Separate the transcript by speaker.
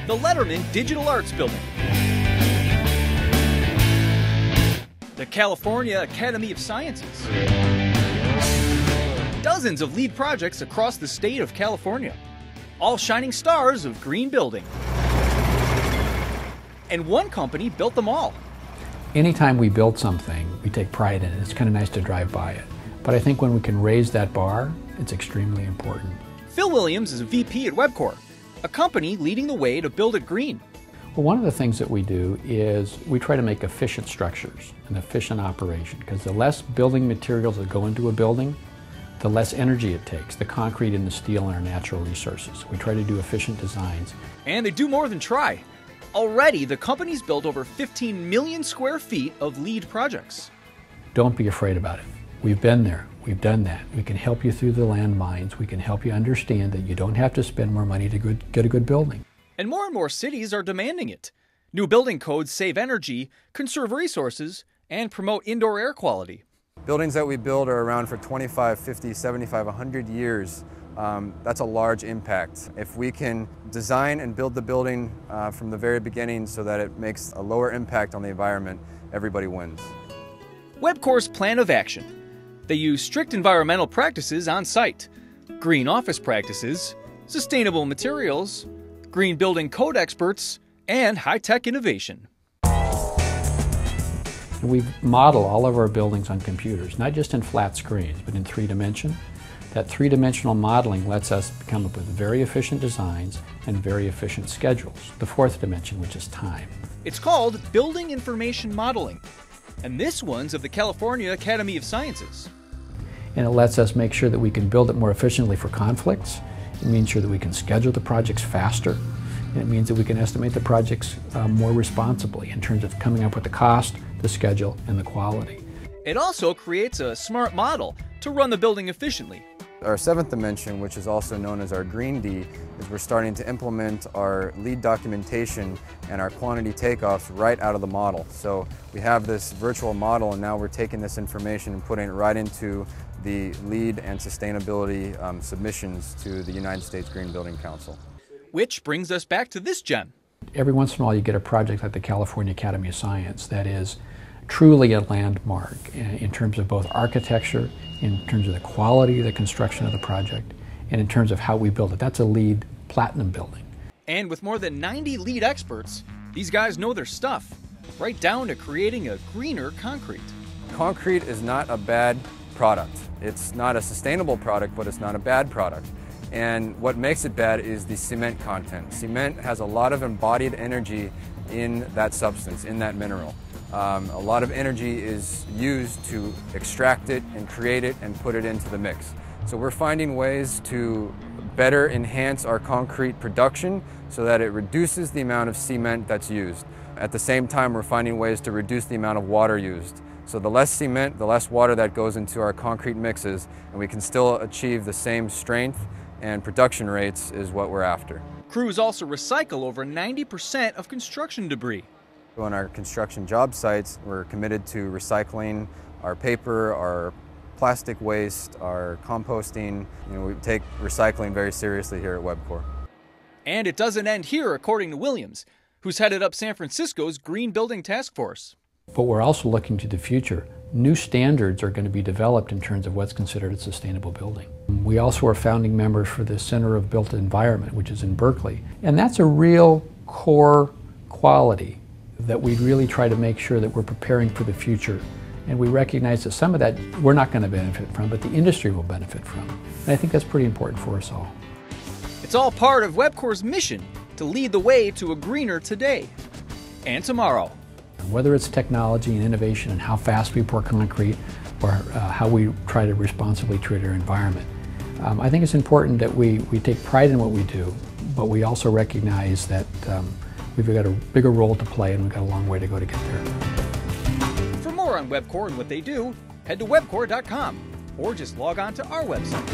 Speaker 1: the Letterman Digital Arts Building, the California Academy of Sciences, dozens of LEED projects across the state of California, all shining stars of green building. And one company built them all.
Speaker 2: Anytime we build something, we take pride in it. It's kind of nice to drive by it. But I think when we can raise that bar, it's extremely important.
Speaker 1: Phil Williams is a VP at Webcor, a company leading the way to build it green.
Speaker 2: Well, one of the things that we do is we try to make efficient structures and efficient operation, because the less building materials that go into a building, the less energy it takes, the concrete and the steel and our natural resources. We try to do efficient designs.
Speaker 1: And they do more than try. Already, the company's built over 15 million square feet of LEED projects.
Speaker 2: Don't be afraid about it. We've been there. We've done that. We can help you through the landmines. We can help you understand that you don't have to spend more money to get a good building.
Speaker 1: And more cities are demanding it. New building codes save energy, conserve resources, and promote indoor air quality.
Speaker 3: Buildings that we build are around for 25, 50, 75, 100 years. That's a large impact. If we can design and build the building from the very beginning so that it makes a lower impact on the environment, everybody wins.
Speaker 1: Webcor's plan of action. They use strict environmental practices on site, green office practices, sustainable materials, green building code experts, and high-tech innovation.
Speaker 2: We model all of our buildings on computers, not just in flat screens, but in three-dimension. That three-dimensional modeling lets us come up with very efficient designs and very efficient schedules. The fourth dimension, which is time.
Speaker 1: It's called Building Information Modeling, and this one's of the California Academy of Sciences.
Speaker 2: And it lets us make sure that we can build it more efficiently for conflicts. It means sure that we can schedule the projects faster. And it means that we can estimate the projects more responsibly in terms of coming up with the cost, the schedule, and the quality.
Speaker 1: It also creates a smart model to run the building efficiently.
Speaker 3: Our seventh dimension, which is also known as our Green D, is we're starting to implement our LEED documentation and our quantity takeoffs right out of the model. So we have this virtual model, and now we're taking this information and putting it right into the LEED and sustainability submissions to the United States Green Building Council.
Speaker 1: Which brings us back to this gem.
Speaker 2: Every once in a while you get a project like the California Academy of Science that is truly a landmark in terms of both architecture, in terms of the quality of the construction of the project, and in terms of how we build it. That's a LEED Platinum building.
Speaker 1: And with more than 90 LEED experts, these guys know their stuff, right down to creating a greener concrete.
Speaker 3: Concrete is not a bad product. It's not a sustainable product, but it's not a bad product. And what makes it bad is the cement content. Cement has a lot of embodied energy in that substance, in that mineral. A lot of energy is used to extract it and create it and put it into the mix. So we're finding ways to better enhance our concrete production so that it reduces the amount of cement that's used. At the same time, we're finding ways to reduce the amount of water used. So the less cement, the less water that goes into our concrete mixes, and we can still achieve the same strength and production rates is what we're after.
Speaker 1: Crews also recycle over 90% of construction debris.
Speaker 3: On our construction job sites, we're committed to recycling our paper, our plastic waste, our composting. We take recycling very seriously here at Webcor.
Speaker 1: And it doesn't end here, according to Williams, who's headed up San Francisco's Green Building Task Force.
Speaker 2: But we're also looking to the future. New standards are going to be developed in terms of what's considered a sustainable building. We also are founding members for the Center of Built Environment, which is in Berkeley. And that's a real core quality that we really try to make sure that we're preparing for the future. And we recognize that some of that we're not going to benefit from, but the industry will benefit from. And I think that's pretty important for us all.
Speaker 1: It's all part of Webcor's mission to lead the way to a greener today and tomorrow.
Speaker 2: Whether it's technology and innovation and how fast we pour concrete or how we try to responsibly treat our environment, I think it's important that we take pride in what we do, but we also recognize that we've got a bigger role to play and we've got a long way to go to get there.
Speaker 1: For more on Webcor and what they do, head to webcor.com or just log on to our website.